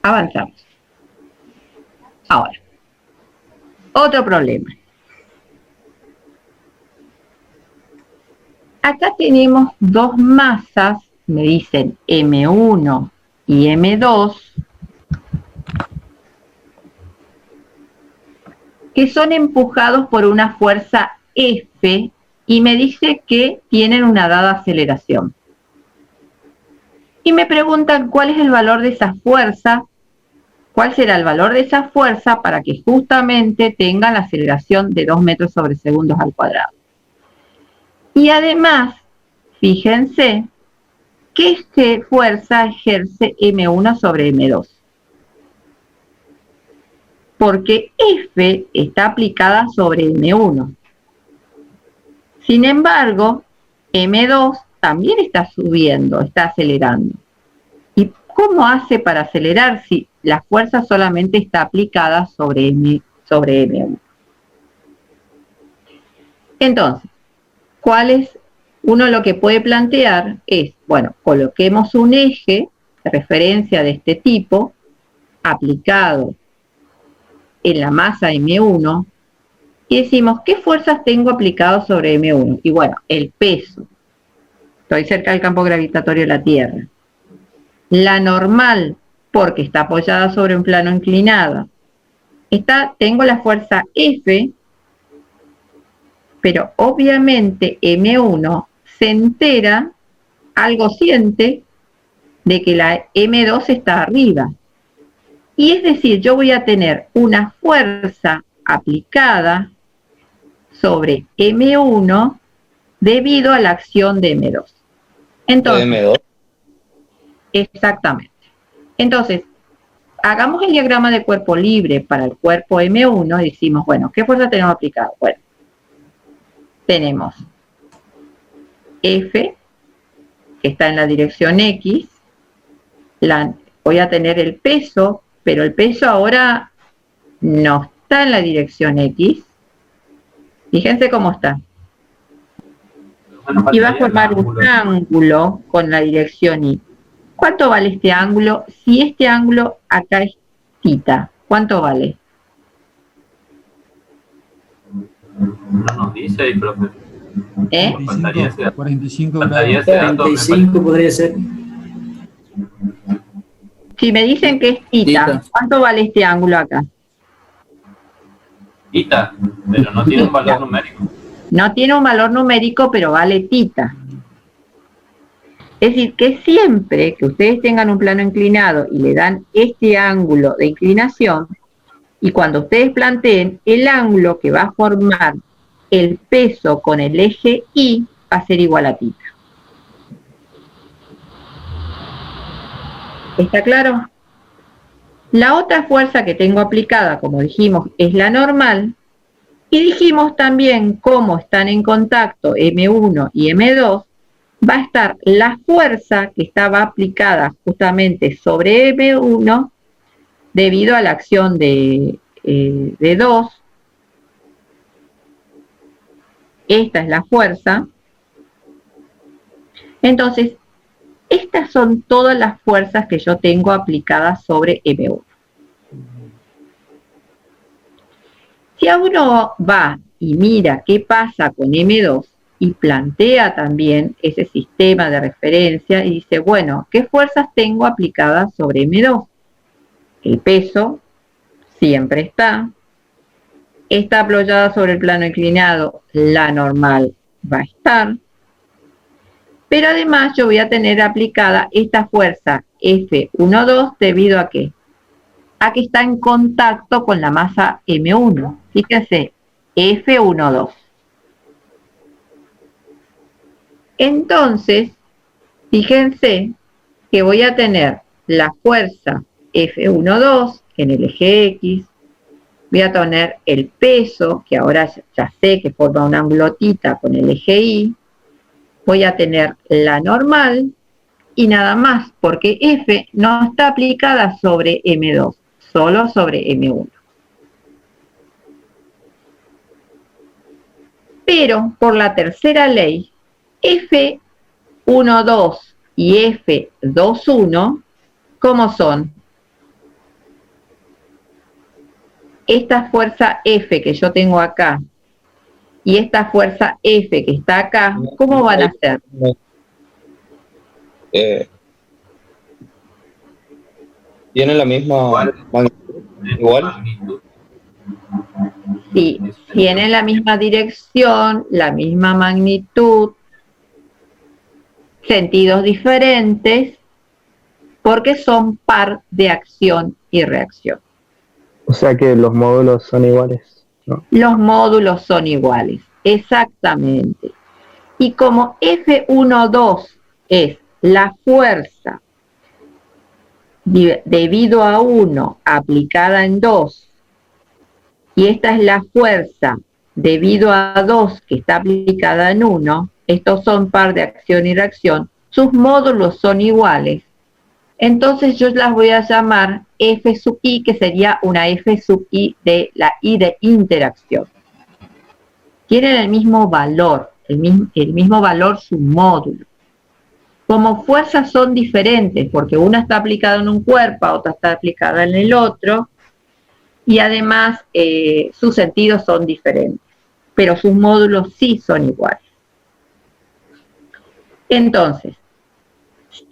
Avanzamos. Ahora, otro problema. Acá tenemos dos masas, me dicen M1 y M2, que son empujados por una fuerza F y me dice que tienen una dada aceleración. Y me preguntan cuál es el valor de esa fuerza, cuál será el valor de esa fuerza para que justamente tengan la aceleración de 2 metros sobre segundos al cuadrado. Y además, fíjense, ¿qué fuerza ejerce M1 sobre M2? Porque F está aplicada sobre M1. Sin embargo, M2 también está subiendo, está acelerando. ¿Y cómo hace para acelerar si la fuerza solamente está aplicada sobre M1? Entonces, uno lo que puede plantear es, bueno, coloquemos un eje de referencia de este tipo aplicado en la masa M1 y decimos, ¿qué fuerzas tengo aplicadas sobre M1? Y bueno, el peso. Estoy cerca del campo gravitatorio de la Tierra. La normal, porque está apoyada sobre un plano inclinado. Tengo la fuerza F, pero obviamente M1 se entera, algo siente, de que la M2 está arriba. Y es decir, yo voy a tener una fuerza aplicada sobre M1 debido a la acción de M2. Entonces, M2. Exactamente. Entonces, hagamos el diagrama de cuerpo libre para el cuerpo M1 y decimos, bueno, ¿qué fuerza tenemos aplicada? Bueno, tenemos F, que está en la dirección X, voy a tener el peso, pero el peso ahora no está en la dirección X. Fíjense cómo está. Y va a formar un ángulo con la dirección Y. ¿Cuánto vale este ángulo? Si este ángulo acá es θ, ¿cuánto vale? No nos dice ahí, profe. 45 grados. 45 podría ser. Si me dicen que es θ, ¿cuánto vale este ángulo acá? Θ, pero no tiene un valor numérico. No tiene un valor numérico, pero vale θ. Es decir, que siempre que ustedes tengan un plano inclinado y le dan este ángulo de inclinación, y cuando ustedes planteen el ángulo que va a formar el peso con el eje Y, va a ser igual a θ. ¿Está claro? La otra fuerza que tengo aplicada, como dijimos, es la normal, y dijimos también cómo están en contacto M1 y M2, va a estar la fuerza que estaba aplicada justamente sobre M1 debido a la acción de 2. Esta es la fuerza. Entonces, estas son todas las fuerzas que yo tengo aplicadas sobre M1. Si a uno va y mira qué pasa con M2 y plantea también ese sistema de referencia y dice, bueno, ¿qué fuerzas tengo aplicadas sobre M2? El peso siempre está apoyada sobre el plano inclinado, la normal va a estar, pero además yo voy a tener aplicada esta fuerza F12 debido a ¿qué? A que está en contacto con la masa M1. Fíjense, F12. Entonces, fíjense que voy a tener la fuerza F12 en el eje X, voy a tener el peso, que ahora ya sé que forma un ángulo θ con el eje Y, voy a tener la normal y nada más, porque F no está aplicada sobre M2, solo sobre M1. Pero por la tercera ley, F12 y F21, ¿cómo son? esta fuerza F que yo tengo acá y esta fuerza F que está acá, ¿cómo van a ser? ¿Tienen la misma magnitud? ¿Igual? Magnitud. Sí, tienen la misma dirección, la misma magnitud, sentidos diferentes, porque son par de acción y reacción. O sea que los módulos son iguales, ¿no? Los módulos son iguales, exactamente. Y como F12 es la fuerza debido a 1 aplicada en 2, y esta es la fuerza debido a 2 que está aplicada en 1, estos son par de acción y reacción, sus módulos son iguales, entonces yo las voy a llamar F sub I, que sería una F sub I de la I de interacción. Tienen el mismo valor, el mismo valor su módulo. Como fuerzas son diferentes, porque una está aplicada en un cuerpo, otra está aplicada en el otro, y además sus sentidos son diferentes, pero sus módulos sí son iguales. Entonces,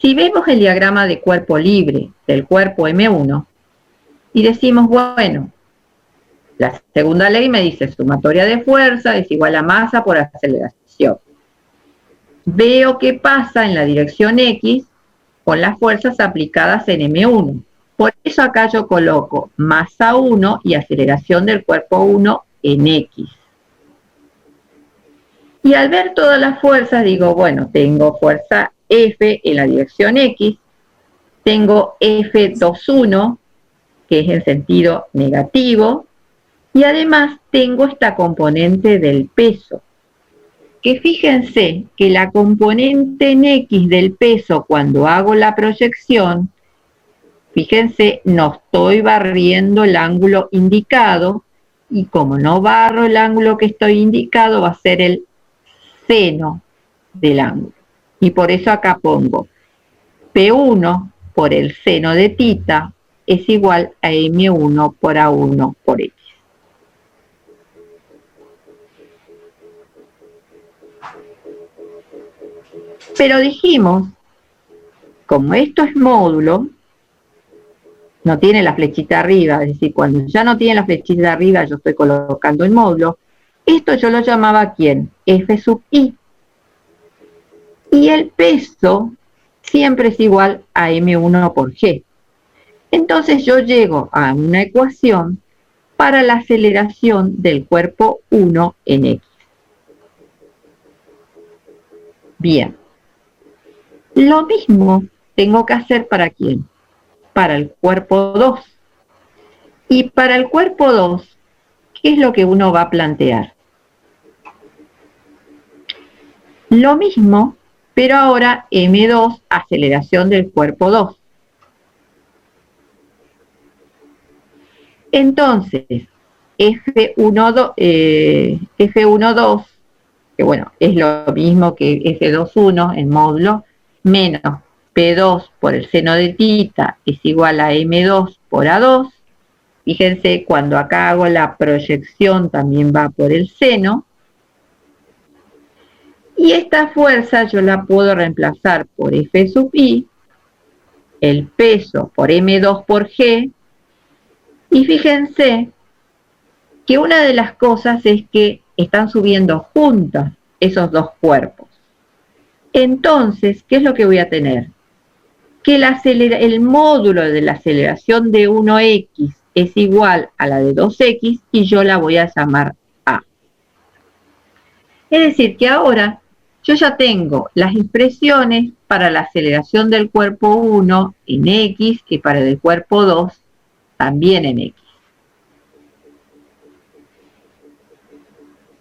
si vemos el diagrama de cuerpo libre del cuerpo M1 y decimos, bueno, la segunda ley me dice sumatoria de fuerza es igual a masa por aceleración. Veo qué pasa en la dirección X con las fuerzas aplicadas en M1. Por eso acá yo coloco masa 1 y aceleración del cuerpo 1 en X. Y al ver todas las fuerzas digo, bueno, tengo fuerza F en la dirección X, tengo F21, que es en sentido negativo, y además tengo esta componente del peso, que fíjense que la componente en X del peso cuando hago la proyección, fíjense, no estoy barriendo el ángulo indicado, y como no barro el ángulo que estoy indicado, va a ser el seno del ángulo. Y por eso acá pongo P1 por el seno de tita es igual a M1 por A1 por X. Pero dijimos, como esto es módulo, no tiene la flechita arriba, es decir, cuando ya no tiene la flechita arriba, yo estoy colocando el módulo, esto yo lo llamaba ¿quién? F sub I. Y el peso siempre es igual a M1 por G. Entonces yo llego a una ecuación para la aceleración del cuerpo 1 en X. Bien. Lo mismo tengo que hacer ¿para quién? Para el cuerpo 2. Y para el cuerpo 2, ¿qué es lo que uno va a plantear? Lo mismo, pero ahora M2, aceleración del cuerpo 2. Entonces, F12, que bueno, es lo mismo que F21 en módulo, menos P2 por el seno de tita es igual a M2 por A2. Fíjense, cuando acá hago la proyección también va por el seno. Y esta fuerza yo la puedo reemplazar por F sub I, el peso por M2 por G. Y fíjense que una de las cosas es que están subiendo juntas esos dos cuerpos. Entonces, ¿qué es lo que voy a tener? Que el módulo de la aceleración de 1x es igual a la de 2x y yo la voy a llamar A. Es decir, que ahora yo ya tengo las expresiones para la aceleración del cuerpo 1 en X y para el cuerpo 2 también en X.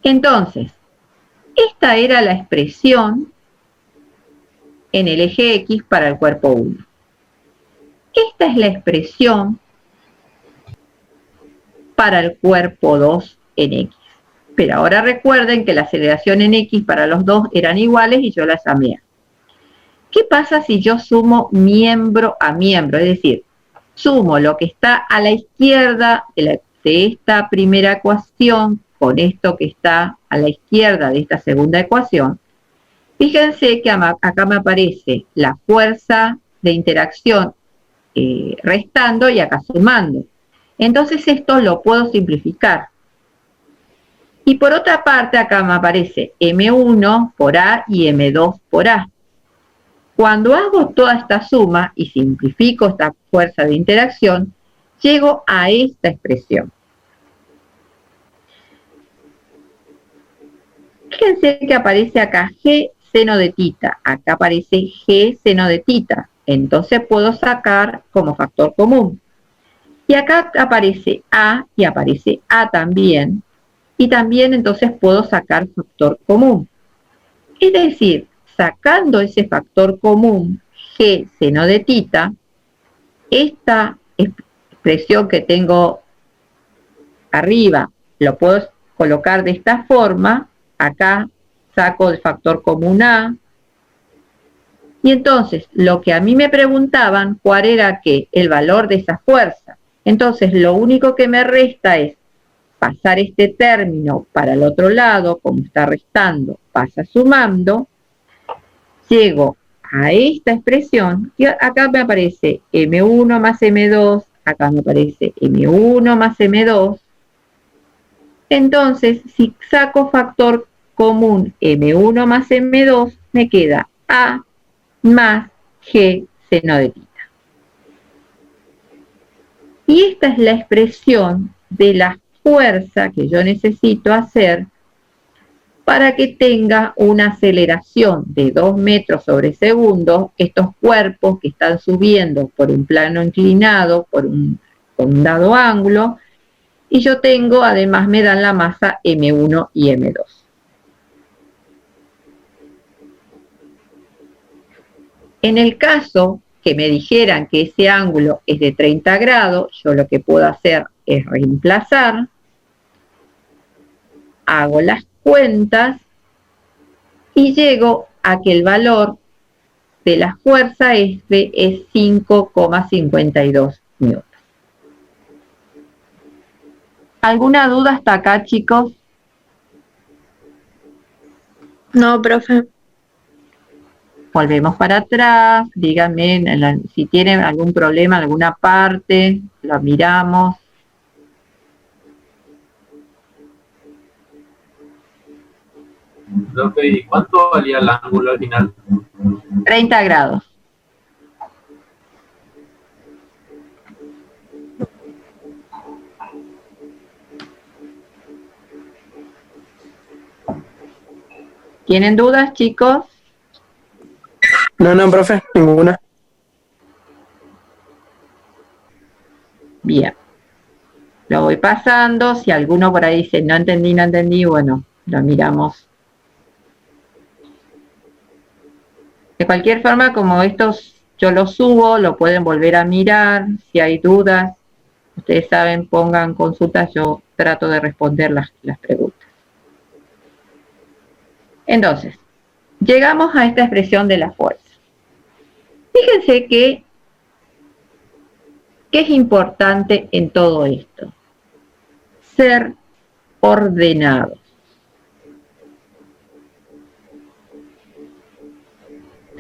Entonces, esta era la expresión en el eje X para el cuerpo 1. Esta es la expresión para el cuerpo 2 en X. Pero ahora recuerden que la aceleración en X para los dos eran iguales y yo las llamé A. ¿Qué pasa si yo sumo miembro a miembro? Es decir, sumo lo que está a la izquierda de la de esta primera ecuación con esto que está a la izquierda de esta segunda ecuación, fíjense que acá me aparece la fuerza de interacción restando y acá sumando. Entonces esto lo puedo simplificar. Y por otra parte acá me aparece M1 por A y M2 por A. Cuando hago toda esta suma y simplifico esta fuerza de interacción, llego a esta expresión. Fíjense que aparece acá G seno de tita, acá aparece G seno de tita, entonces puedo sacar como factor común. Y acá aparece A y aparece A también, y también entonces puedo sacar factor común. Es decir, sacando ese factor común, G seno de tita, esta expresión que tengo arriba, lo puedo colocar de esta forma, acá saco el factor común A, y entonces lo que a mí me preguntaban, ¿cuál era qué? El valor de esa fuerza. Entonces lo único que me resta es pasar este término para el otro lado, como está restando, pasa sumando, llego a esta expresión, y acá me aparece M1 más M2, acá me aparece M1 más M2, entonces si saco factor común M1 más M2, me queda A más G seno de tita. Y esta es la expresión de la fuerza que yo necesito hacer para que tenga una aceleración de 2 metros sobre segundo, estos cuerpos que están subiendo por un plano inclinado, con un dado ángulo, y yo tengo, además me dan la masa M1 y M2. En el caso que me dijeran que ese ángulo es de 30 grados, yo lo que puedo hacer es reemplazar, hago las cuentas y llego a que el valor de la fuerza F es 5,52 newtons. ¿Alguna duda hasta acá, chicos? No, profe. Volvemos para atrás, díganme si tienen algún problema en alguna parte, lo miramos. Profe, ¿y cuánto valía el ángulo al final? 30 grados. ¿Tienen dudas, chicos? No, profe, ninguna. Bien. Lo voy pasando. Si alguno por ahí dice no entendí, bueno, lo miramos. De cualquier forma, como estos yo los subo, lo pueden volver a mirar. Si hay dudas, ustedes saben, pongan consultas, yo trato de responder las preguntas. Entonces, llegamos a esta expresión de la fuerza. Fíjense que ¿qué es importante en todo esto? Ser ordenados.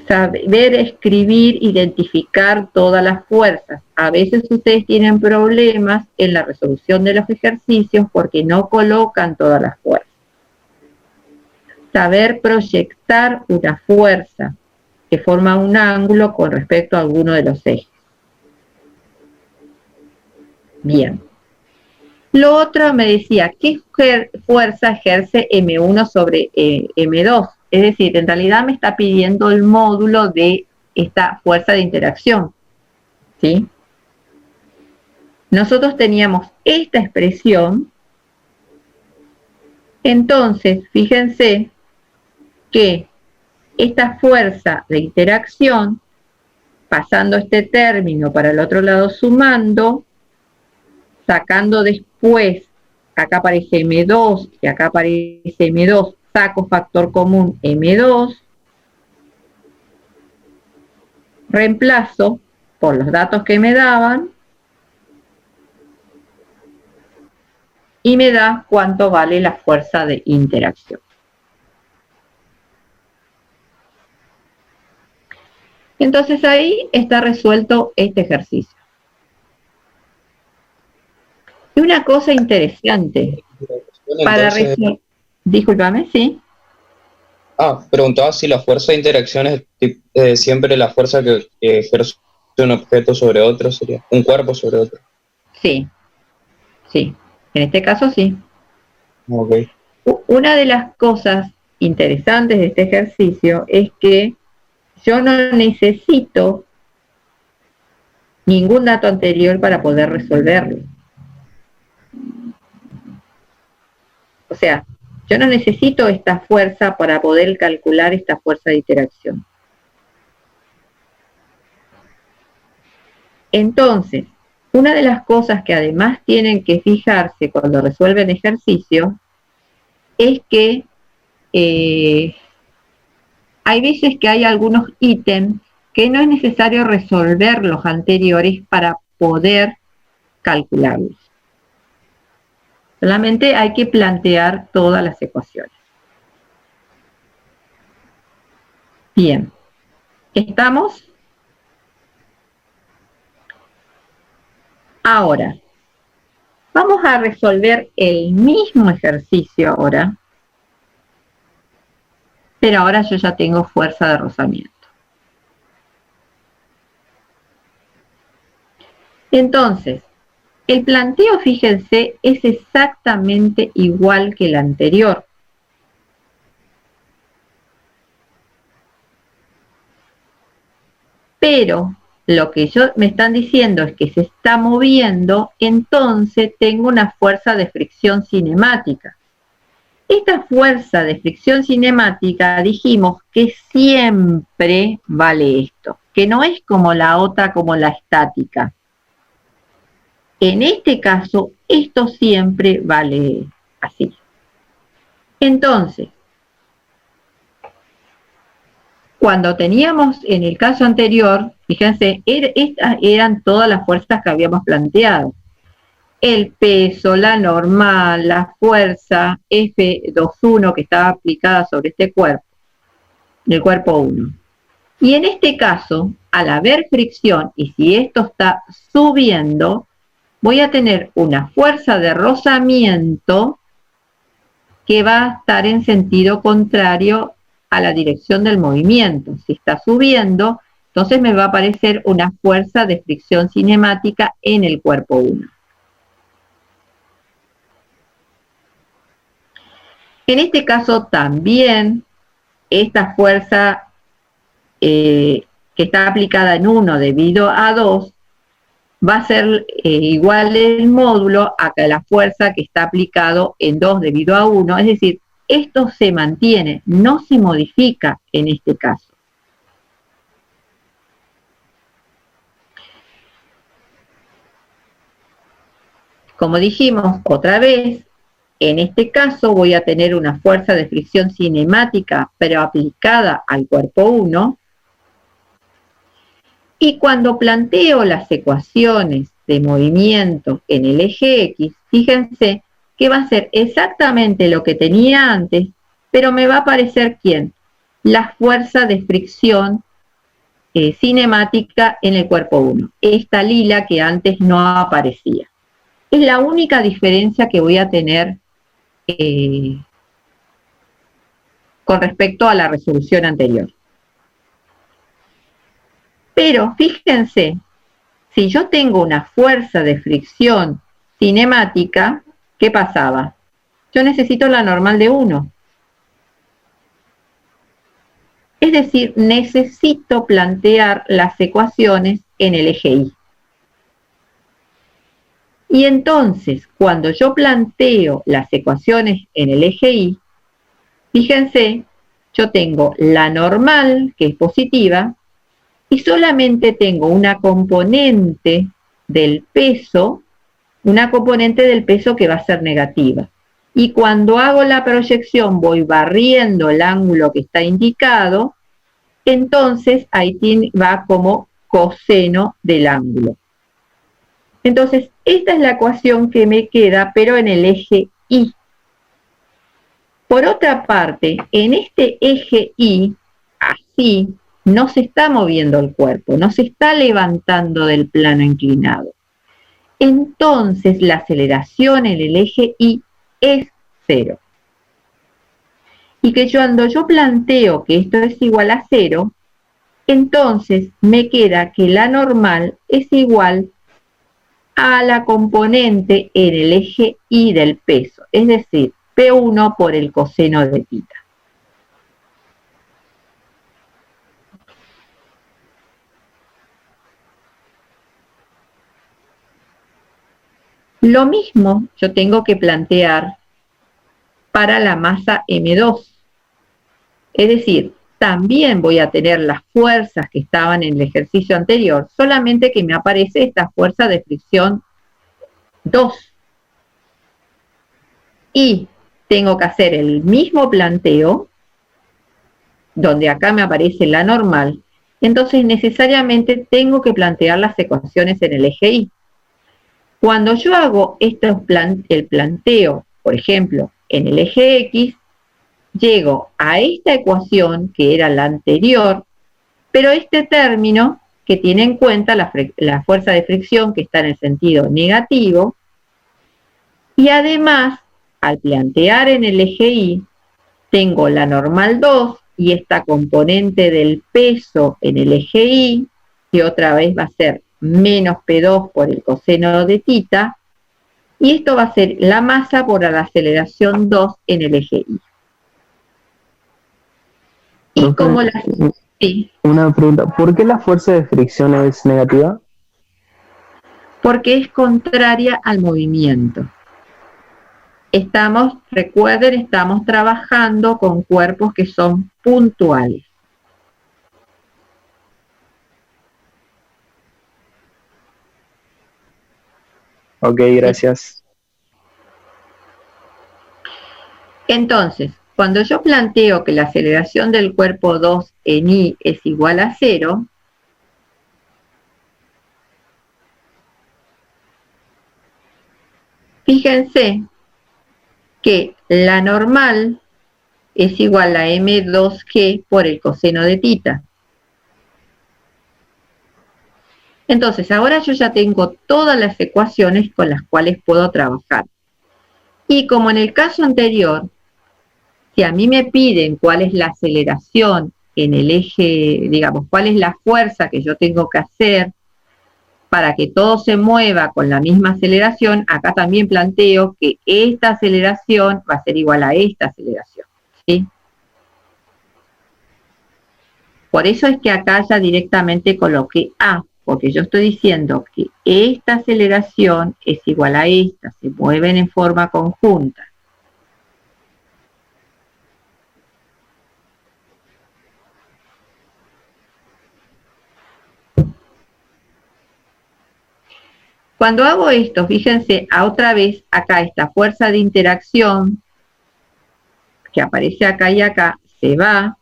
Saber escribir, identificar todas las fuerzas. A veces ustedes tienen problemas en la resolución de los ejercicios porque no colocan todas las fuerzas. Saber proyectar una fuerza que forma un ángulo con respecto a alguno de los ejes. Bien. Lo otro me decía, ¿qué fuerza ejerce M1 sobre M2? Es decir, en realidad me está pidiendo el módulo de esta fuerza de interacción. ¿Sí? Nosotros teníamos esta expresión. Entonces, fíjense que esta fuerza de interacción, pasando este término para el otro lado sumando, sacando después, acá aparece M2 y acá aparece M2, saco factor común M2, reemplazo por los datos que me daban, y me da cuánto vale la fuerza de interacción. Entonces ahí está resuelto este ejercicio. Y una cosa interesante, para resolver, discúlpame, sí. Preguntaba si la fuerza de interacción es siempre la fuerza que ejerce un objeto sobre otro, sería un cuerpo sobre otro. Sí, sí, en este caso sí. Ok. Una de las cosas interesantes de este ejercicio es que yo no necesito ningún dato anterior para poder resolverlo. O sea, yo no necesito esta fuerza para poder calcular esta fuerza de interacción. Entonces, una de las cosas que además tienen que fijarse cuando resuelven ejercicios es que hay veces que hay algunos ítems que no es necesario resolver los anteriores para poder calcularlos. Solamente hay que plantear todas las ecuaciones. Bien, ¿estamos? Ahora, vamos a resolver el mismo ejercicio ahora, pero ahora yo ya tengo fuerza de rozamiento. Entonces, el planteo, fíjense, es exactamente igual que el anterior. Pero lo que me están diciendo es que se está moviendo, entonces tengo una fuerza de fricción cinemática. Esta fuerza de fricción cinemática dijimos que siempre vale esto, que no es como la otra, como la estática. En este caso, esto siempre vale así. Entonces, cuando teníamos en el caso anterior, fíjense, estas eran todas las fuerzas que habíamos planteado. El peso, la normal, la fuerza F21 que estaba aplicada sobre este cuerpo, el cuerpo 1. Y en este caso, al haber fricción, y si esto está subiendo, voy a tener una fuerza de rozamiento que va a estar en sentido contrario a la dirección del movimiento. Si está subiendo, entonces me va a aparecer una fuerza de fricción cinemática en el cuerpo 1. En este caso también, esta fuerza que está aplicada en 1 debido a 2, va a ser igual el módulo a la fuerza que está aplicado en 2 debido a 1, es decir, esto se mantiene, no se modifica en este caso. Como dijimos otra vez, en este caso voy a tener una fuerza de fricción cinemática, pero aplicada al cuerpo 1. Y cuando planteo las ecuaciones de movimiento en el eje X, fíjense que va a ser exactamente lo que tenía antes, pero me va a aparecer ¿quién? La fuerza de fricción cinemática en el cuerpo 1. Esta lila que antes no aparecía. Es la única diferencia que voy a tener con respecto a la resolución anterior. Pero fíjense, si yo tengo una fuerza de fricción cinemática, ¿qué pasaba? Yo necesito la normal de 1. Es decir, necesito plantear las ecuaciones en el eje Y. Y entonces, cuando yo planteo las ecuaciones en el eje Y, fíjense, yo tengo la normal, que es positiva, y solamente tengo una componente del peso que va a ser negativa. Y cuando hago la proyección voy barriendo el ángulo que está indicado, entonces ahí va como coseno del ángulo. Entonces, esta es la ecuación que me queda, pero en el eje Y. Por otra parte, en este eje Y, así, no se está moviendo el cuerpo, no se está levantando del plano inclinado. Entonces, la aceleración en el eje Y es 0. Y que cuando yo planteo que esto es igual a 0, entonces me queda que la normal es igual a la componente en el eje Y del peso, es decir, P1 por el coseno de tita. Lo mismo yo tengo que plantear para la masa M2. Es decir, también voy a tener las fuerzas que estaban en el ejercicio anterior, solamente que me aparece esta fuerza de fricción 2. Y tengo que hacer el mismo planteo, donde acá me aparece la normal, entonces necesariamente tengo que plantear las ecuaciones en el eje Y. Cuando yo hago el planteo, por ejemplo, en el eje X, llego a esta ecuación que era la anterior, pero este término que tiene en cuenta la fuerza de fricción que está en el sentido negativo, y además, al plantear en el eje Y, tengo la normal 2 y esta componente del peso en el eje Y, que otra vez va a ser menos P2 por el coseno de tita, y esto va a ser la masa por la aceleración 2 en el eje Y. Y como la... Sí, Una pregunta, ¿por qué la fuerza de fricción es negativa? porque es contraria al movimiento. Recuerden, estamos trabajando con cuerpos que son puntuales. Ok, gracias. Entonces, cuando yo planteo que la aceleración del cuerpo 2 en Y es igual a 0, fíjense que la normal es igual a M2G por el coseno de tita. Entonces, ahora yo ya tengo todas las ecuaciones con las cuales puedo trabajar. Y como en el caso anterior, si a mí me piden cuál es la aceleración en el eje, digamos, cuál es la fuerza que yo tengo que hacer para que todo se mueva con la misma aceleración, acá también planteo que esta aceleración va a ser igual a esta aceleración, ¿sí? Por eso es que acá ya directamente coloqué A, porque yo estoy diciendo que esta aceleración es igual a esta, se mueven en forma conjunta. Cuando hago esto, fíjense, otra vez acá esta fuerza de interacción que aparece acá y acá, se va,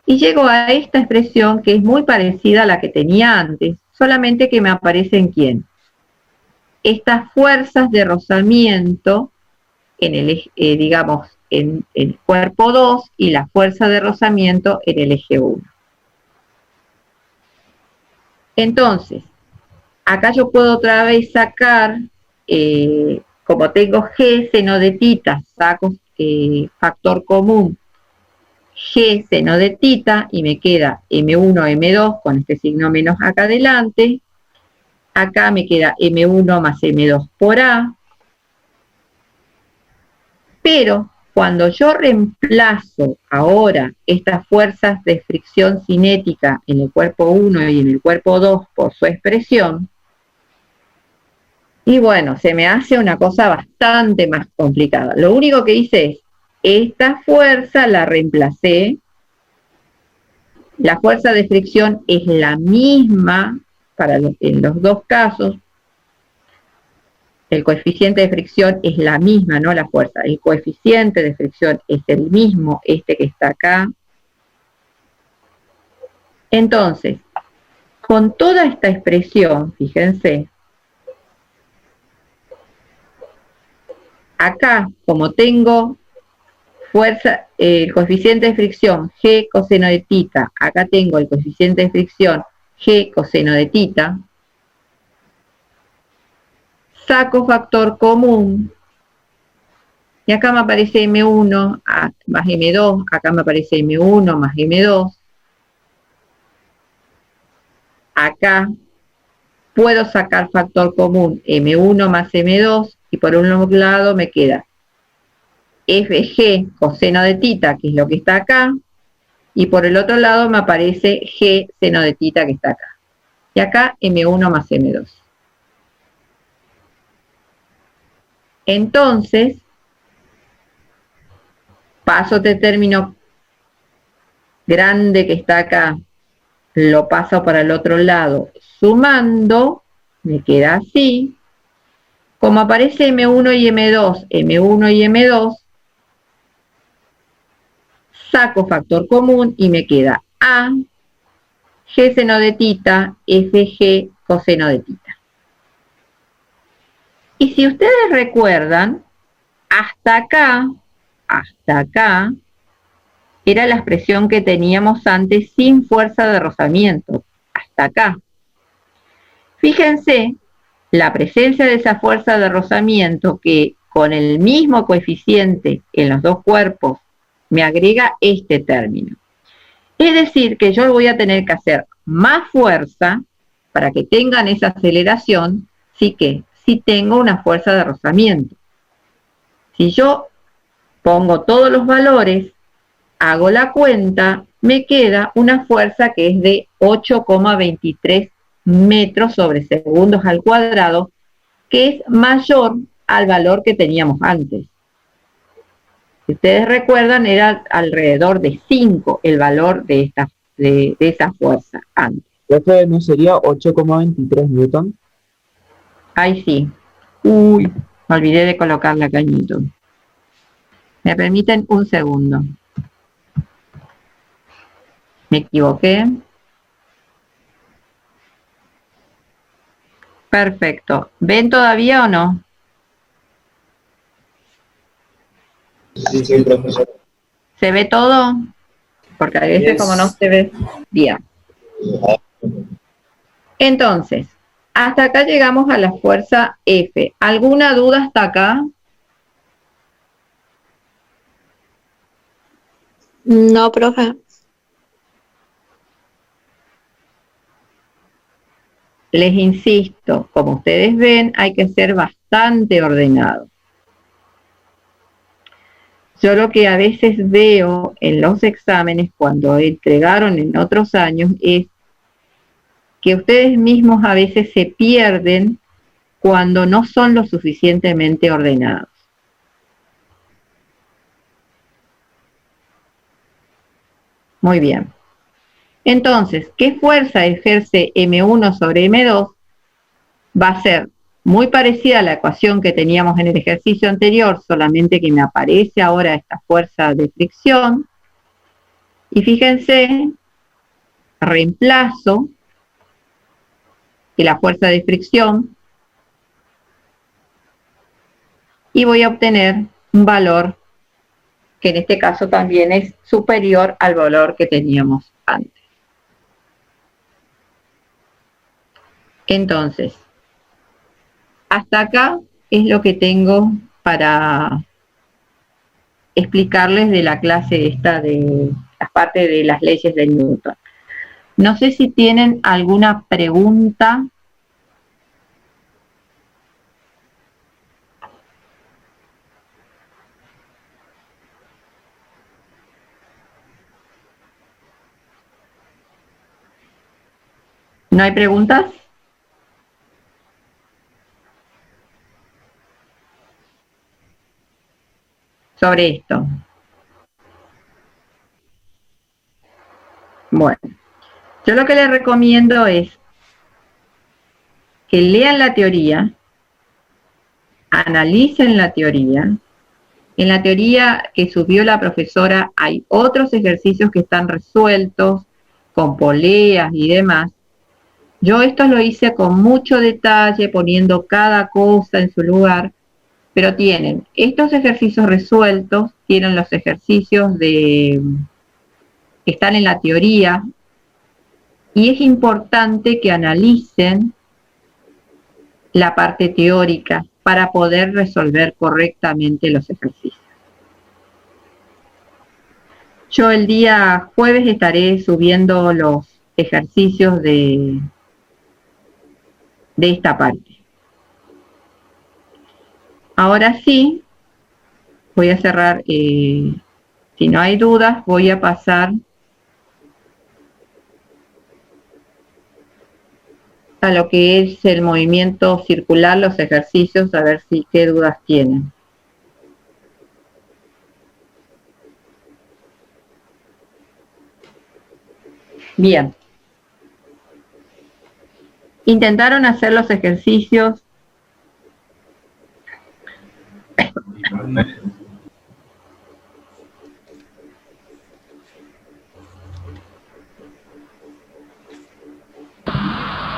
y llego a esta expresión que es muy parecida a la que tenía antes, solamente que me aparece en ¿quién? Estas fuerzas de rozamiento en el eje, digamos, en el cuerpo 2 y la fuerza de rozamiento en el eje 1. Entonces, acá yo puedo otra vez sacar, como tengo G seno de tita, saco factor común G seno de tita y me queda M1, M2 con este signo menos acá adelante. Acá me queda M1 más M2 por A. Pero cuando yo reemplazo ahora estas fuerzas de fricción cinética en el cuerpo 1 y en el cuerpo 2 por su expresión, y bueno, se me hace una cosa bastante más complicada. Lo único que hice es, esta fuerza la reemplacé, la fuerza de fricción es la misma en los dos casos, el coeficiente de fricción es la misma, no la fuerza, el coeficiente de fricción es el mismo, este que está acá. Entonces, con toda esta expresión, fíjense, Acá, como tengo fuerza, el coeficiente de fricción G coseno de tita, acá tengo el coeficiente de fricción G coseno de tita, saco factor común, y acá me aparece M1 más M2, acá me aparece M1 más M2, acá puedo sacar factor común M1 más M2, y por un lado me queda FG coseno de tita, que es lo que está acá, y por el otro lado me aparece G seno de tita, que está acá. Y acá M1 más M2. Entonces, paso este término grande que está acá, lo paso para el otro lado, sumando, me queda así. Como aparece M1 y M2, M1 y M2, saco factor común y me queda A, G seno de tita, FG coseno de tita. Y si ustedes recuerdan, hasta acá, era la expresión que teníamos antes sin fuerza de rozamiento, hasta acá. Fíjense la presencia de esa fuerza de rozamiento que con el mismo coeficiente en los dos cuerpos me agrega este término. Es decir, que yo voy a tener que hacer más fuerza para que tengan esa aceleración, si tengo una fuerza de rozamiento. Si yo pongo todos los valores, hago la cuenta, me queda una fuerza que es de 8,23 metros sobre segundos al cuadrado, que es mayor al valor que teníamos antes. Si ustedes recuerdan, era alrededor de 5 el valor de esa fuerza antes. ¿Profe, no sería 8,23 newton? Ahí sí. Uy, me olvidé de colocarle acá en newton. ¿Me permiten un segundo? Me equivoqué. Perfecto. ¿Ven todavía o no? Sí, profesor. ¿Se ve todo? Porque a veces Yes. como no se ve bien. Entonces, hasta acá llegamos a la fuerza F. ¿Alguna duda hasta acá? No, profe. Les insisto, como ustedes ven, hay que ser bastante ordenado. Yo lo que a veces veo en los exámenes cuando entregaron en otros años es que ustedes mismos a veces se pierden cuando no son lo suficientemente ordenados. Muy bien. Entonces, ¿qué fuerza ejerce M1 sobre M2? Va a ser muy parecida a la ecuación que teníamos en el ejercicio anterior, solamente que me aparece ahora esta fuerza de fricción. Y fíjense, reemplazo que la fuerza de fricción y voy a obtener un valor que en este caso también es superior al valor que teníamos antes. Entonces, hasta acá es lo que tengo para explicarles de la clase esta de la parte de las leyes de Newton. No sé si tienen alguna pregunta. ¿No hay preguntas? Sobre esto. Bueno, yo lo que les recomiendo es que lean la teoría, analicen la teoría. En la teoría que subió la profesora hay otros ejercicios que están resueltos con poleas y demás. Yo esto lo hice con mucho detalle, poniendo cada cosa en su lugar, pero tienen estos ejercicios resueltos, tienen los ejercicios que están en la teoría, y es importante que analicen la parte teórica para poder resolver correctamente los ejercicios. Yo el día jueves estaré subiendo los ejercicios de esta parte. Ahora sí, voy a cerrar, si no hay dudas, voy a pasar a lo que es el movimiento circular, los ejercicios, a ver si qué dudas tienen. Bien. Intentaron hacer los ejercicios.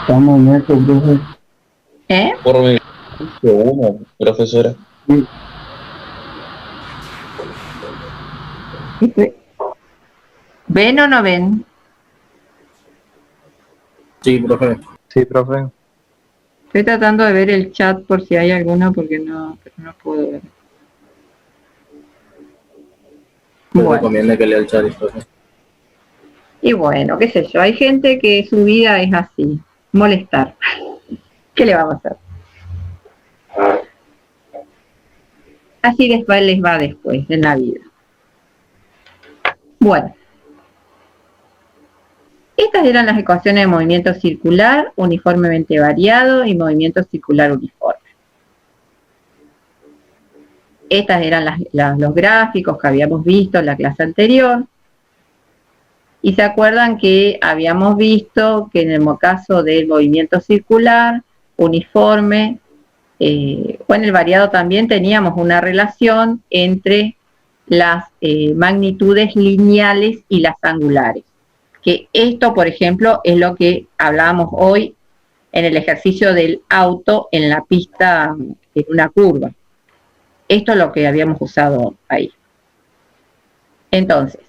Estamos en esto, profe. Por mi uno, profesora. ¿Ven o no ven? Sí, profe. Sí, profe. Estoy tratando de ver el chat por si hay alguno, porque no puedo ver. Me Bueno. recomienda que lea el chat, profe. Y bueno, qué sé yo, hay gente que su vida es así, molestar. ¿Qué le vamos a hacer? Así después les va después, en la vida. Bueno. Estas eran las ecuaciones de movimiento circular, uniformemente variado y movimiento circular uniforme. Estas eran los gráficos que habíamos visto en la clase anterior. Y se acuerdan que habíamos visto que en el caso del movimiento circular, uniforme, o en el variado también teníamos una relación entre las magnitudes lineales y las angulares. Que esto, por ejemplo, es lo que hablábamos hoy en el ejercicio del auto en la pista en una curva. Esto es lo que habíamos usado ahí. Entonces,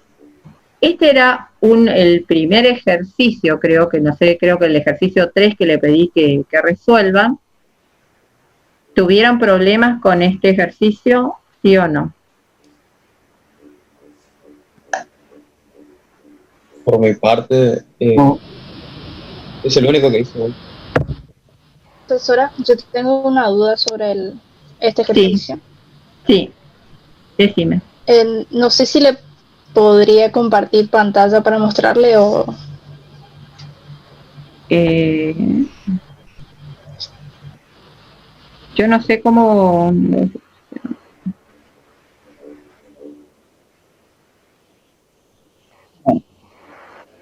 este era el primer ejercicio, creo que el ejercicio 3 que le pedí que resuelvan. ¿Tuvieron problemas con este ejercicio, sí o no? Por mi parte, es el único que hice hoy. Profesora, yo tengo una duda sobre este ejercicio. Sí, decime. No sé si le podría compartir pantalla para mostrarle o... Yo no sé cómo...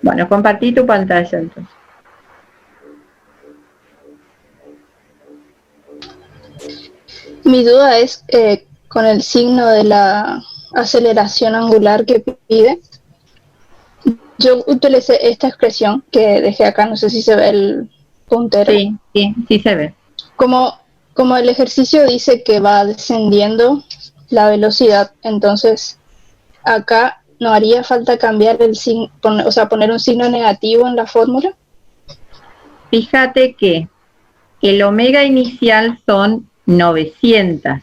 Bueno, compartí tu pantalla entonces. Mi duda es con el signo de la aceleración angular que pide. Yo utilicé esta expresión que dejé acá, no sé si se ve el puntero. Sí se ve. Como el ejercicio dice que va descendiendo la velocidad, entonces acá no haría falta cambiar el signo, o sea, poner un signo negativo en la fórmula. Fíjate que el omega inicial son 900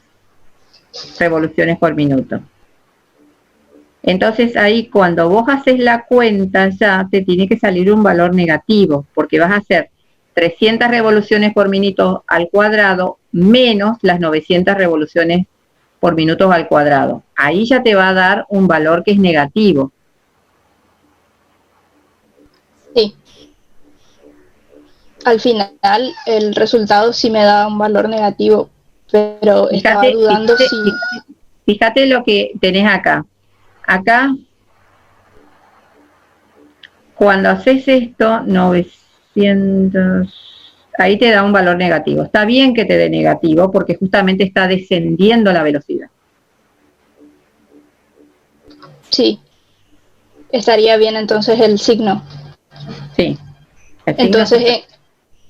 revoluciones por minuto. Entonces ahí cuando vos haces la cuenta ya te tiene que salir un valor negativo, porque vas a hacer 300 revoluciones por minuto al cuadrado menos las 900 revoluciones por minuto al cuadrado. Ahí ya te va a dar un valor que es negativo. Sí. Al final el resultado sí me da un valor negativo, pero estaba dudando si... Fíjate lo que tenés acá. Acá, cuando haces esto, 900, ahí te da un valor negativo. Está bien que te dé negativo porque justamente está descendiendo la velocidad. Sí, estaría bien entonces el signo. Sí. Entonces,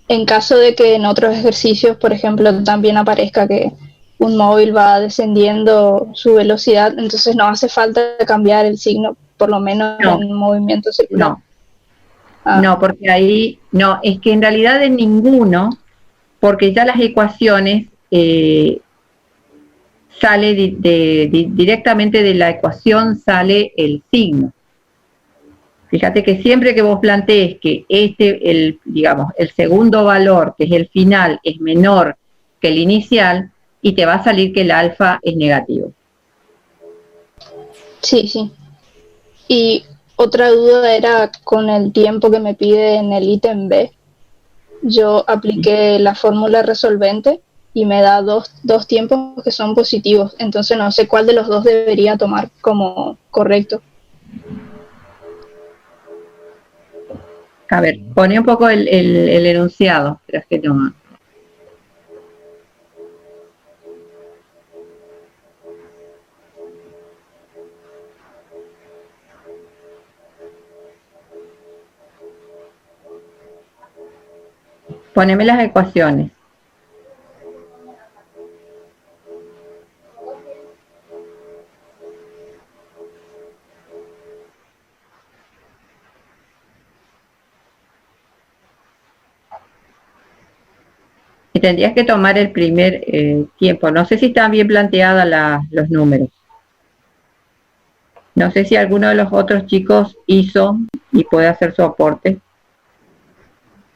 en caso de que en otros ejercicios, por ejemplo, también aparezca que un móvil va descendiendo su velocidad, entonces no hace falta cambiar el signo, por lo menos No. en movimiento circular. No, Ah, no, porque ahí, no, es que en realidad en ninguno, porque ya las ecuaciones sale directamente de la ecuación sale el signo. Fíjate que siempre que vos plantees que digamos, el segundo valor, que es el final, es menor que el inicial, y te va a salir que el alfa es negativo. sí, sí. Y otra duda era con el tiempo que me pide en el ítem B. Yo apliqué la fórmula resolvente y me da dos tiempos que son positivos. Entonces no sé cuál de los dos debería tomar como correcto. A ver, pone un poco el enunciado, pero es que no. Poneme las ecuaciones. Y tendrías que tomar el primer tiempo. No sé si están bien planteadas los números. No sé si alguno de los otros chicos hizo y puede hacer su aporte.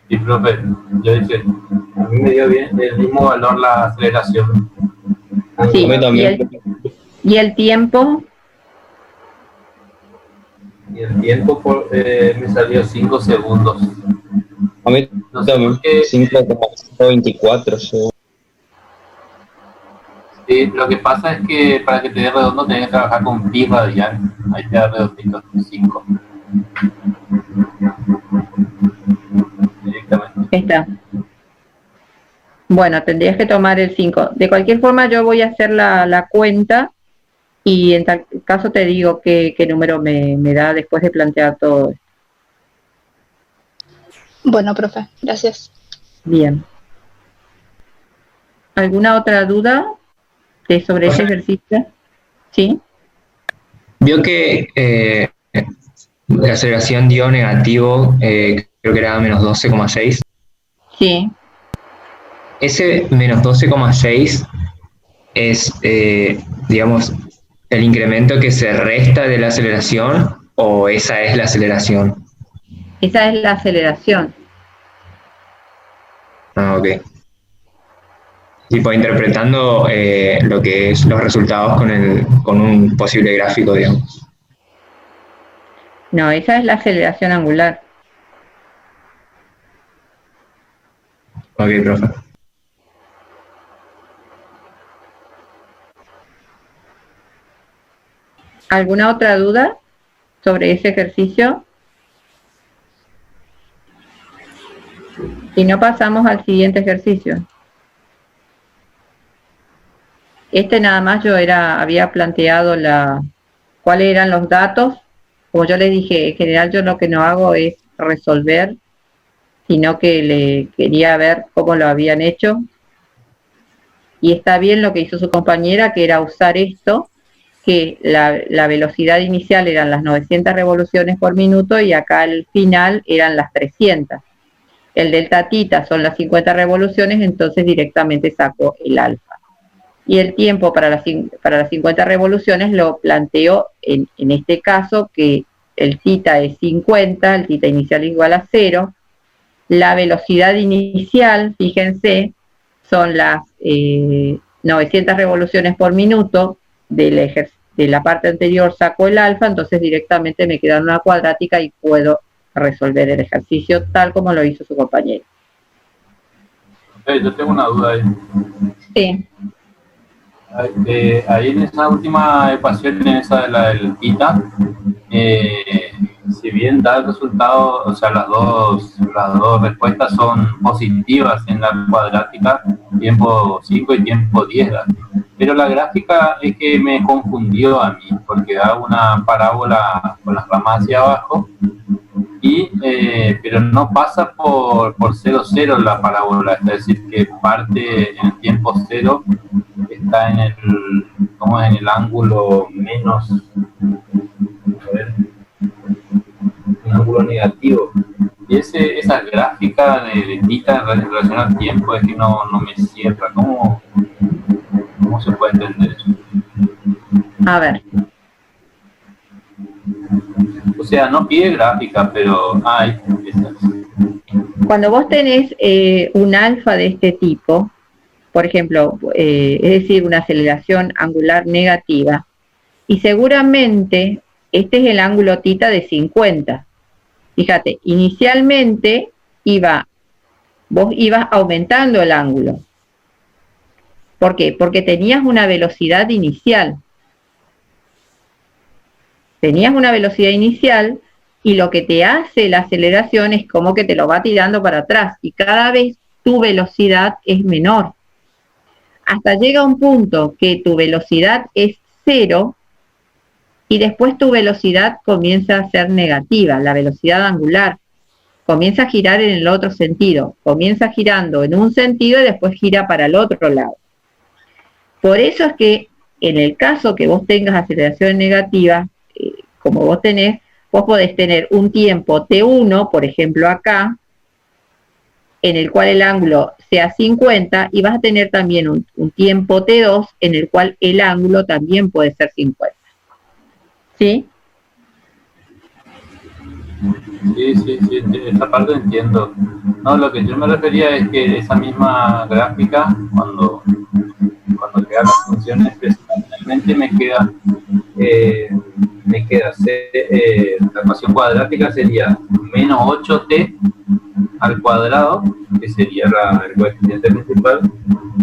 Sí, profe, yo dije, a mí me dio bien el mismo valor la aceleración. Sí, A mí también. y el tiempo, Y el tiempo me salió 5 segundos. A mí No sé también. por qué. 5,24 seguro. Sí, lo que pasa es que para que te dé redondo tenés que trabajar con pi radial. Ahí te da redondito 5. Directamente. está. Bueno, tendrías que tomar el 5. De cualquier forma, yo voy a hacer la cuenta y en tal caso te digo qué número me da después de plantear todo esto. Bueno, profe, gracias. Bien. ¿Alguna otra duda sobre ese ejercicio? ¿Sí? Vio que la aceleración dio negativo, creo que era menos 12,6. Sí. Ese menos 12,6 es, digamos, el incremento que se resta de la aceleración, o esa es la aceleración. Esa es la aceleración. Ah, ok. Tipo, interpretando lo que es los resultados con un posible gráfico, digamos. No, esa es la aceleración angular. Ok, profe. ¿Alguna otra duda sobre ese ejercicio? Si no, pasamos al siguiente ejercicio. Nada más yo había planteado cuáles eran los datos. Como yo les dije, en general yo lo que no hago es resolver, sino que le quería ver cómo lo habían hecho. Y está bien lo que hizo su compañera, que era usar esto, que la velocidad inicial eran las 900 revoluciones por minuto y acá al final eran las 300. El delta tita son las 50 revoluciones, entonces directamente saco el alfa. Y el tiempo para las 50 revoluciones lo planteo en este caso, que el tita es 50, el tita inicial igual a 0. La velocidad inicial, fíjense, son las 900 revoluciones por minuto. De la parte anterior saco el alfa, entonces directamente me queda una cuadrática y puedo resolver el ejercicio tal como lo hizo su compañero. Yo tengo una duda ahí. Sí. Ahí en esa última ecuación, en esa de la del tita, si bien da el resultado, o sea, las dos respuestas son positivas en la cuadrática, tiempo 5 y tiempo 10, pero la gráfica es que me confundió a mí, porque da una parábola con las ramas hacia abajo, pero no pasa por 0, 0 la parábola, es decir, que parte en el tiempo 0, está en el, ¿cómo es? En el ángulo menos, a ver, un ángulo negativo. Y esa gráfica de tita en relación al tiempo es que no me cierra. ¿Cómo se puede entender eso? A ver. O sea, no pide gráfica, pero Cuando vos tenés un alfa de este tipo, por ejemplo, es decir, una aceleración angular negativa, y seguramente este es el ángulo tita de 50. Fíjate, inicialmente vos ibas aumentando el ángulo. ¿Por qué? Porque tenías una velocidad inicial. Tenías una velocidad inicial y lo que te hace la aceleración es como que te lo va tirando para atrás y cada vez tu velocidad es menor. Hasta llega un punto que tu velocidad es 0 y después tu velocidad comienza a ser negativa, la velocidad angular. Comienza a girar en el otro sentido. Comienza girando en un sentido y después gira para el otro lado. Por eso es que en el caso que vos tengas aceleración negativa, como vos tenés, vos podés tener un tiempo T1, por ejemplo acá, en el cual el ángulo sea 50 y vas a tener también un tiempo T2 en el cual el ángulo también puede ser 50. ¿Sí? Sí, esa parte entiendo. No, lo que yo me refería es que esa misma gráfica, cuando quedan las funciones, realmente me queda la ecuación cuadrática sería menos 8t al cuadrado, que sería el coeficiente principal,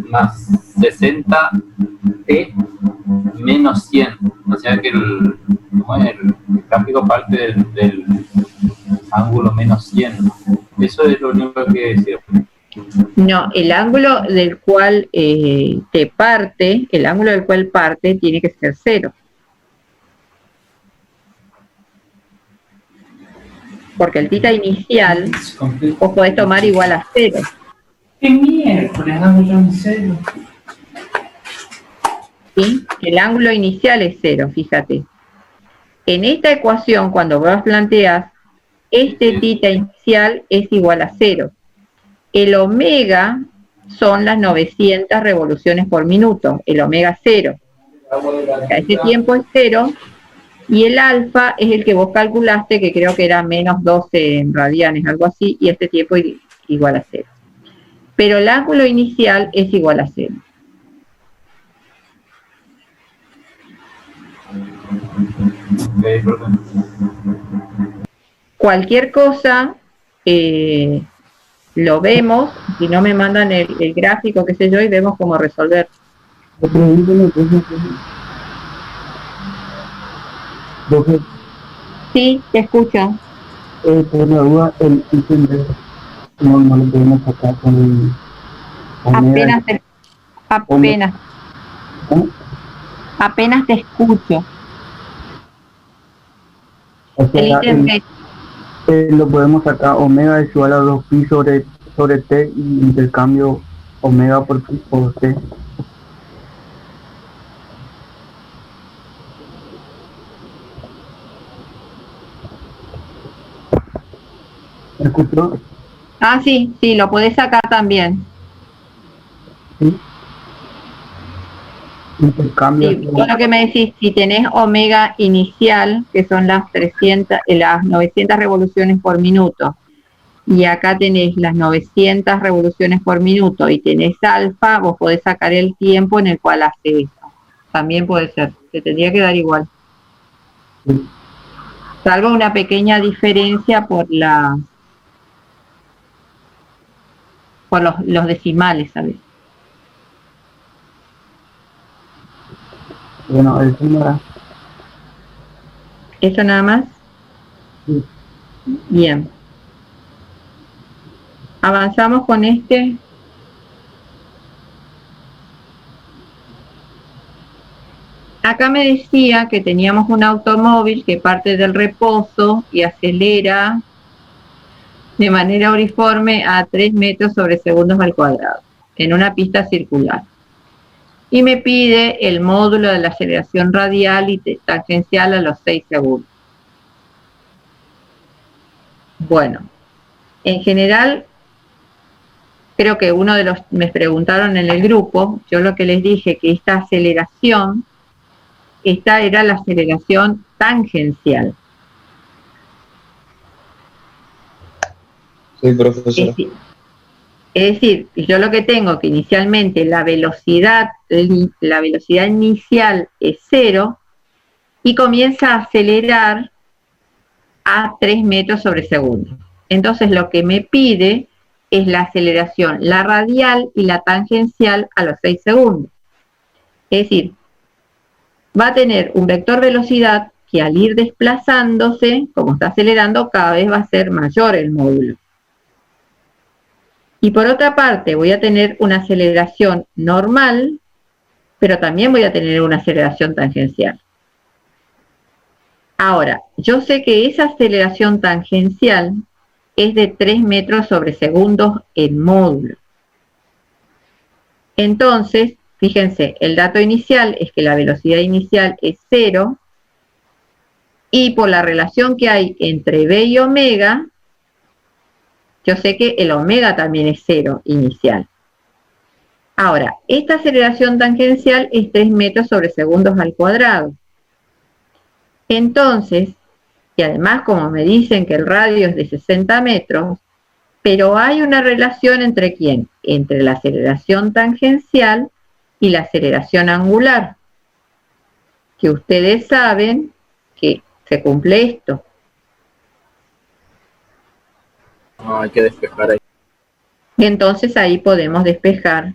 más 60t menos 100. O sea que el gráfico parte del ángulo menos 100. Eso es lo único que decía. No, el ángulo del cual el ángulo del cual parte tiene que ser 0. Porque el tita inicial vos podés tomar igual a 0. ¿Qué miércoles hago yo en 0? ¿Sí? El ángulo inicial es 0, fíjate. En esta ecuación, cuando vos planteas, este tita inicial es igual a 0. El omega son las 900 revoluciones por minuto, el omega 0. Ese tiempo es 0. Y el alfa es el que vos calculaste, que creo que era menos 12 en radianes, algo así, y este tiempo es igual a 0. Pero el ángulo inicial es igual a 0. Cualquier cosa lo vemos, si no me mandan el gráfico, qué sé yo, y vemos cómo resolver. Sí, te escucho. Por la duda, el ítem no lo podemos sacar con apenas te escucho. O sea, El ítem lo podemos sacar omega es igual a 2pi sobre t y intercambio omega por pi por t. ¿Me escuchó? Ah, sí, lo podés sacar también. Sí. Intercambio. Sí, lo que me decís, si tenés omega inicial, que son las 900 revoluciones por minuto, y acá tenés las 900 revoluciones por minuto y tenés alfa, vos podés sacar el tiempo en el cual hace eso. También puede ser, te tendría que dar igual. Sí. Salvo una pequeña diferencia por los decimales, ¿sabes? Bueno, eso nada. ¿Eso nada más? Sí. Bien. Avanzamos con este. Acá me decía que teníamos un automóvil que parte del reposo y acelera de manera uniforme a 3 metros sobre segundos al cuadrado, en una pista circular. y me pide el módulo de la aceleración radial y tangencial a los 6 segundos. Bueno, en general, creo que uno de los me preguntaron en el grupo, yo lo que les dije que esta aceleración, esta era la aceleración tangencial. Sí, profesor. Es decir, yo lo que tengo que inicialmente la velocidad inicial es 0 y comienza a acelerar a 3 metros sobre segundo. Entonces lo que me pide es la aceleración, la radial y la tangencial a los 6 segundos. Es decir, va a tener un vector velocidad que al ir desplazándose, como está acelerando, cada vez va a ser mayor el módulo. Y por otra parte voy a tener una aceleración normal, pero también voy a tener una aceleración tangencial. Ahora, yo sé que esa aceleración tangencial es de 3 metros sobre segundos en módulo. Entonces, fíjense, el dato inicial es que la velocidad inicial es 0 y por la relación que hay entre B y omega, yo sé que el omega también es 0 inicial. Ahora, esta aceleración tangencial es 3 metros sobre segundos al cuadrado. Entonces, y además como me dicen que el radio es de 60 metros, pero hay una relación entre ¿quién? Entre la aceleración tangencial y la aceleración angular, que ustedes saben que se cumple esto. No, hay que despejar ahí. Entonces ahí podemos despejar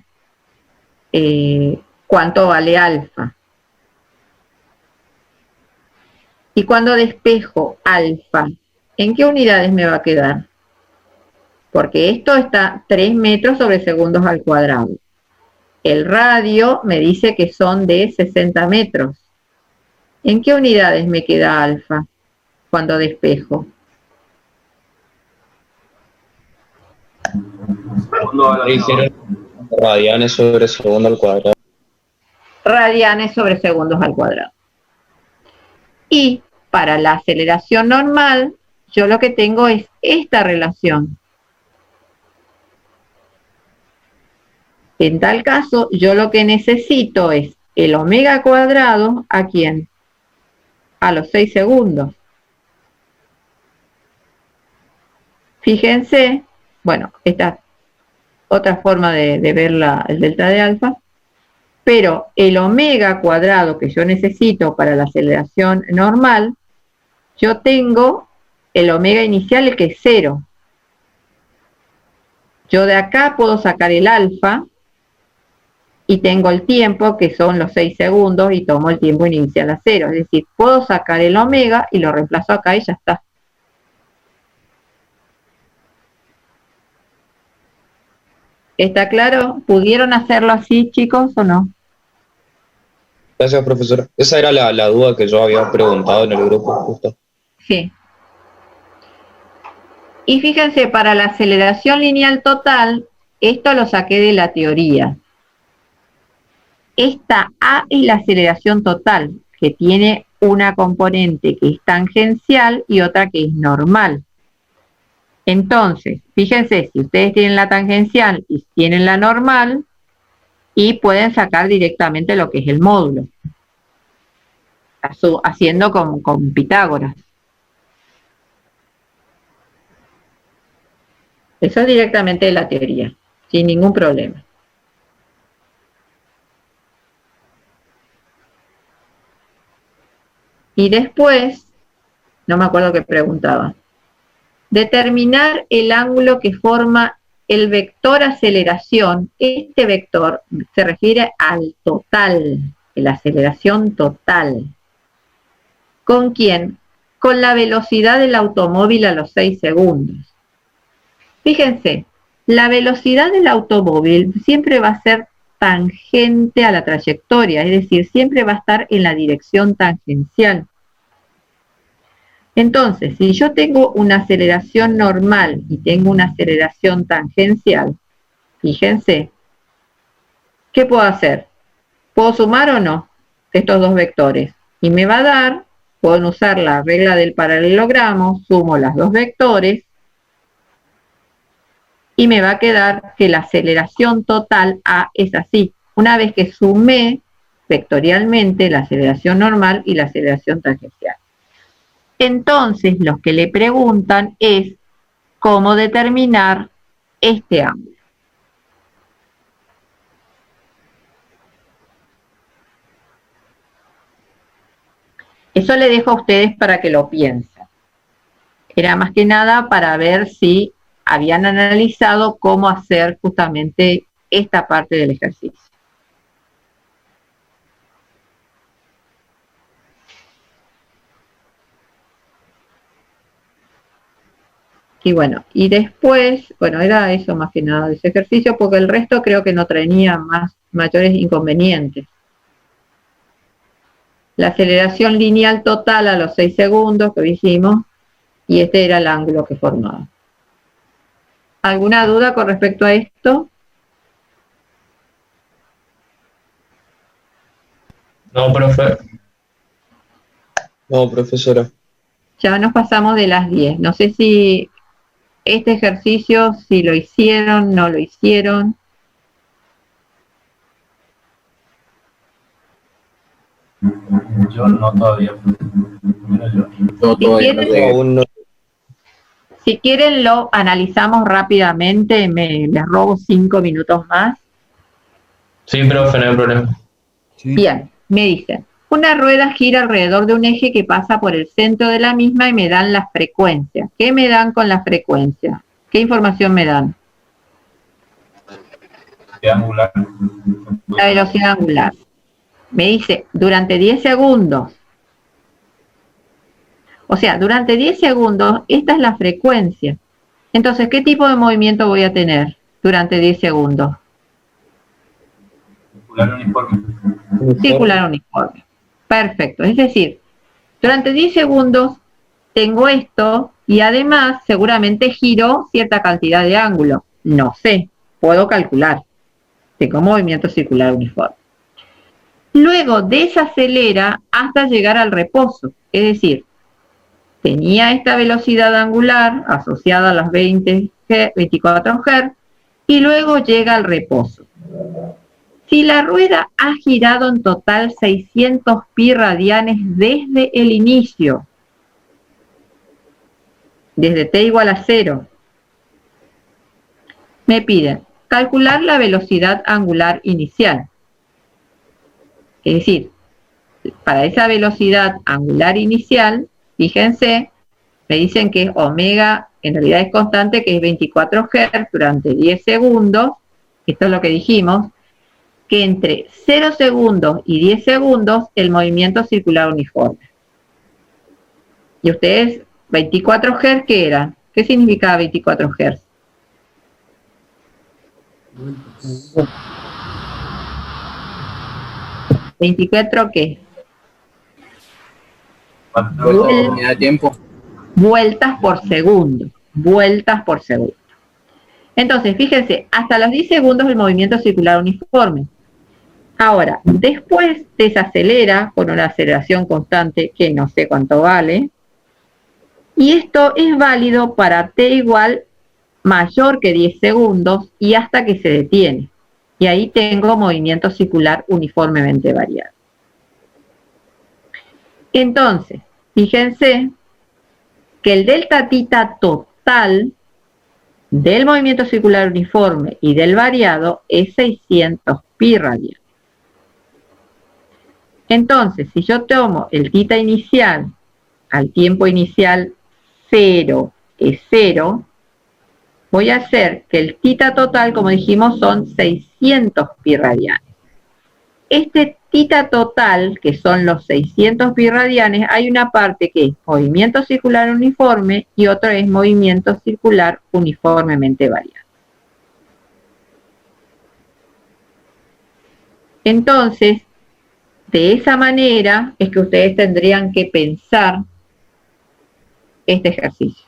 cuánto vale alfa. Y cuando despejo alfa, ¿en qué unidades me va a quedar? Porque esto está 3 metros sobre segundos al cuadrado. El radio me dice que son de 60 metros. ¿En qué unidades me queda alfa cuando despejo? Dijeron radianes sobre segundo al cuadrado. Radianes sobre segundos al cuadrado. Y para la aceleración normal, yo lo que tengo es esta relación. En tal caso, yo lo que necesito es el omega cuadrado, ¿a quién? A los 6 segundos. Fíjense, bueno, esta otra forma de ver el delta de alfa, pero el omega cuadrado que yo necesito para la aceleración normal, yo tengo el omega inicial, el que es 0. Yo de acá puedo sacar el alfa y tengo el tiempo, que son los 6 segundos, y tomo el tiempo inicial a 0. Es decir, puedo sacar el omega y lo reemplazo acá y ya está. ¿Está claro? ¿Pudieron hacerlo así, chicos, o no? Gracias, profesora. Esa era la duda que yo había preguntado en el grupo, justo. Sí. Y fíjense, para la aceleración lineal total, esto lo saqué de la teoría. Esta A es la aceleración total, que tiene una componente que es tangencial y otra que es normal. Entonces, fíjense, si ustedes tienen la tangencial y tienen la normal, y pueden sacar directamente lo que es el módulo, haciendo con Pitágoras. Eso es directamente de la teoría, sin ningún problema. Y después, no me acuerdo qué preguntaba, determinar el ángulo que forma el vector aceleración. Este vector se refiere al total, la aceleración total. ¿Con quién? Con la velocidad del automóvil a los 6 segundos. Fíjense, la velocidad del automóvil siempre va a ser tangente a la trayectoria, es decir, siempre va a estar en la dirección tangencial. Entonces, si yo tengo una aceleración normal y tengo una aceleración tangencial, fíjense, ¿qué puedo hacer? ¿Puedo sumar o no estos dos vectores? Y me va a dar, puedo usar la regla del paralelogramo, sumo las dos vectores, y me va a quedar que la aceleración total A es así. Una vez que sumé vectorialmente la aceleración normal y la aceleración tangencial. Entonces, lo que le preguntan es cómo determinar este ángulo. Eso le dejo a ustedes para que lo piensen. Era más que nada para ver si habían analizado cómo hacer justamente esta parte del ejercicio. Y bueno, y después, bueno, era eso más que nada de ese ejercicio, porque el resto creo que no tenía mayores inconvenientes. La aceleración lineal total a los 6 segundos que dijimos, y este era el ángulo que formaba. ¿Alguna duda con respecto a esto? No, profe. No, profesora. Ya nos pasamos de las 10. No sé si este ejercicio, si lo hicieron, no lo hicieron. Yo no todavía. Yo todavía no llegué. Aún no. Si quieren lo analizamos rápidamente, les robo 5 minutos más. Sí, profe, no hay problema. Sí. Bien, me dicen, una rueda gira alrededor de un eje que pasa por el centro de la misma y me dan las frecuencias. ¿Qué me dan con la frecuencia? ¿Qué información me dan? Angular. La velocidad angular. Me dice, durante 10 segundos. O sea, durante 10 segundos, esta es la frecuencia. Entonces, ¿qué tipo de movimiento voy a tener durante 10 segundos? Circular uniforme. Circular uniforme. Perfecto. Es decir, durante 10 segundos tengo esto y además seguramente giro cierta cantidad de ángulo. No sé, puedo calcular. Tengo movimiento circular uniforme. Luego desacelera hasta llegar al reposo. Es decir, tenía esta velocidad angular asociada a las 24 Hz y luego llega al reposo. Si la rueda ha girado en total 600 pi radianes desde el inicio, desde t igual a 0, me piden calcular la velocidad angular inicial. Es decir, para esa velocidad angular inicial, fíjense, me dicen que omega en realidad es constante, que es 24 Hz durante 10 segundos. Esto es lo que dijimos, que entre 0 segundos y 10 segundos el movimiento circular uniforme. Y ustedes, 24 Hz, ¿qué era? ¿Qué significaba 24 Hz? ¿24 qué? Unidad de tiempo. Vueltas por segundo. Vueltas por segundo. Entonces, fíjense, hasta los 10 segundos el movimiento circular uniforme. Ahora, después desacelera con una aceleración constante que no sé cuánto vale. Y esto es válido para t igual mayor que 10 segundos y hasta que se detiene. Y ahí tengo movimiento circular uniformemente variado. Entonces, fíjense que el delta tita total del movimiento circular uniforme y del variado es 600 pi radianes. Entonces, si yo tomo el tita inicial al tiempo inicial 0 es 0, voy a hacer que el tita total, como dijimos, son 600 pi radianes. Este tita total, que son los 600 pi radianes, hay una parte que es movimiento circular uniforme y otra es movimiento circular uniformemente variado. Entonces, de esa manera es que ustedes tendrían que pensar este ejercicio.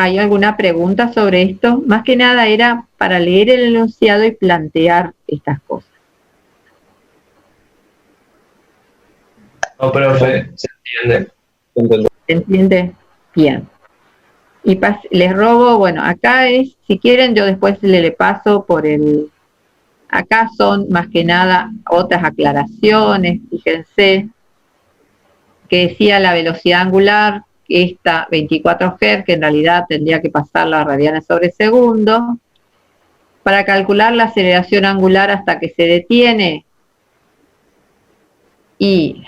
¿Hay alguna pregunta sobre esto? Más que nada era para leer el enunciado y plantear estas cosas. No, profe, se entiende. ¿Se entiende? Bien. Y les robo, bueno, acá es, si quieren yo después le paso por el, acá son más que nada otras aclaraciones, fíjense, que decía la velocidad angular, esta 24 Hz, que en realidad tendría que pasarla a radianes sobre segundo, para calcular la aceleración angular hasta que se detiene, y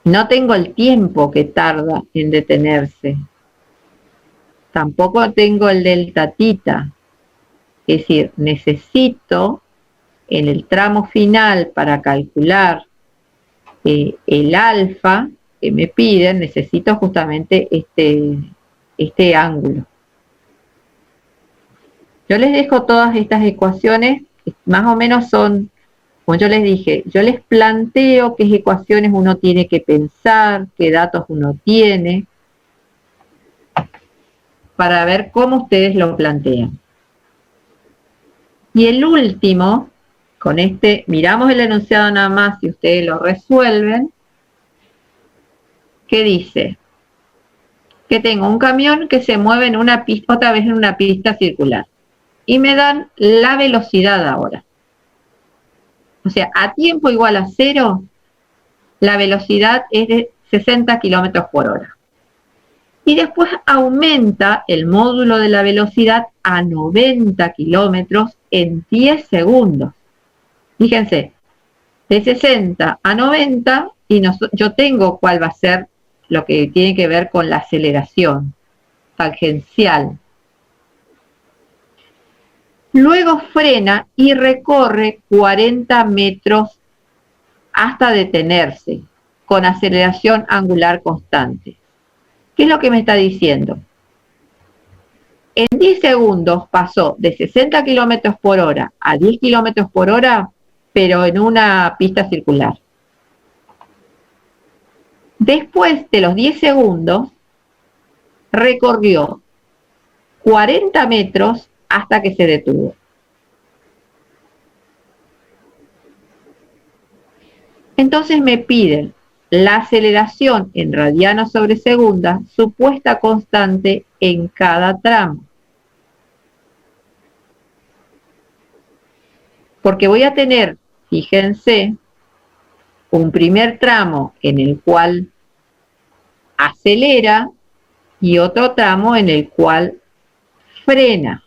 no tengo el tiempo que tarda en detenerse. Tampoco tengo el delta tita. Es decir, necesito en el tramo final para calcular el alfa que me piden, necesito justamente este ángulo. Yo les dejo todas estas ecuaciones, que más o menos son, como yo les dije, yo les planteo qué ecuaciones uno tiene que pensar, qué datos uno tiene, para ver cómo ustedes lo plantean. Y el último, con este, miramos el enunciado nada más y ustedes lo resuelven, que dice que tengo un camión que se mueve en una pista, otra vez en una pista circular, y me dan la velocidad ahora. O sea, a tiempo igual a 0, la velocidad es de 60 kilómetros por hora. Y después aumenta el módulo de la velocidad a 90 kilómetros en 10 segundos. Fíjense, de 60 a 90, y yo tengo cuál va a ser lo que tiene que ver con la aceleración tangencial. Luego frena y recorre 40 metros hasta detenerse, con aceleración angular constante. ¿Qué es lo que me está diciendo? En 10 segundos pasó de 60 kilómetros por hora a 10 kilómetros por hora, pero en una pista circular. Después de los 10 segundos, recorrió 40 metros hasta que se detuvo. Entonces me piden la aceleración en radianos sobre segunda, supuesta constante en cada tramo. Porque voy a tener, fíjense, un primer tramo en el cual acelera y otro tramo en el cual frena.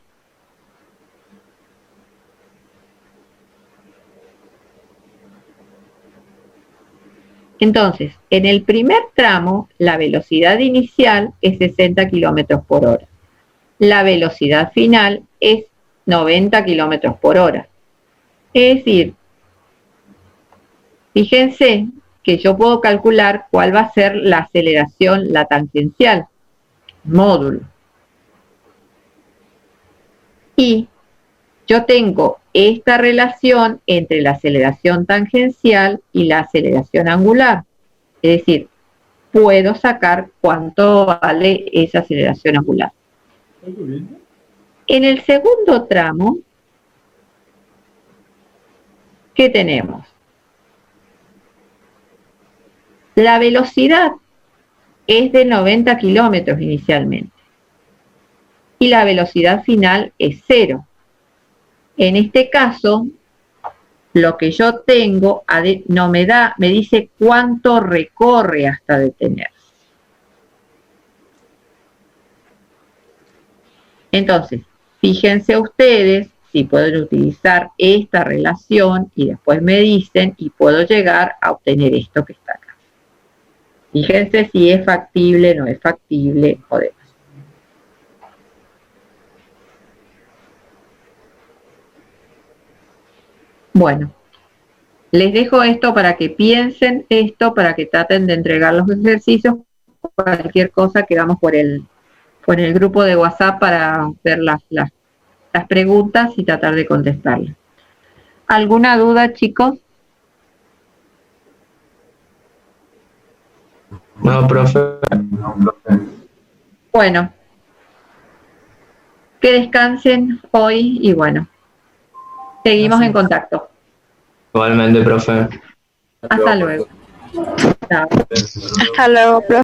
Entonces, en el primer tramo, la velocidad inicial es 60 kilómetros por hora. La velocidad final es 90 kilómetros por hora. Es decir, fíjense que yo puedo calcular cuál va a ser la aceleración, la tangencial, módulo. Y yo tengo esta relación entre la aceleración tangencial y la aceleración angular. Es decir, puedo sacar cuánto vale esa aceleración angular. En el segundo tramo, ¿qué tenemos? La velocidad es de 90 kilómetros inicialmente y la velocidad final es 0. En este caso, lo que yo tengo no me da, me dice cuánto recorre hasta detenerse. Entonces, fíjense ustedes si pueden utilizar esta relación y después me dicen y puedo llegar a obtener esto que está acá. Fíjense si es factible, no es factible o demás. Bueno, les dejo esto para que piensen esto, para que traten de entregar los ejercicios. Cualquier cosa quedamos por el grupo de WhatsApp para ver las preguntas y tratar de contestarlas. ¿Alguna duda, chicos? No, profe. No, profe. Bueno, que descansen hoy y bueno, seguimos en contacto. Igualmente, profe. Hasta luego. Chao. Hasta luego, profe.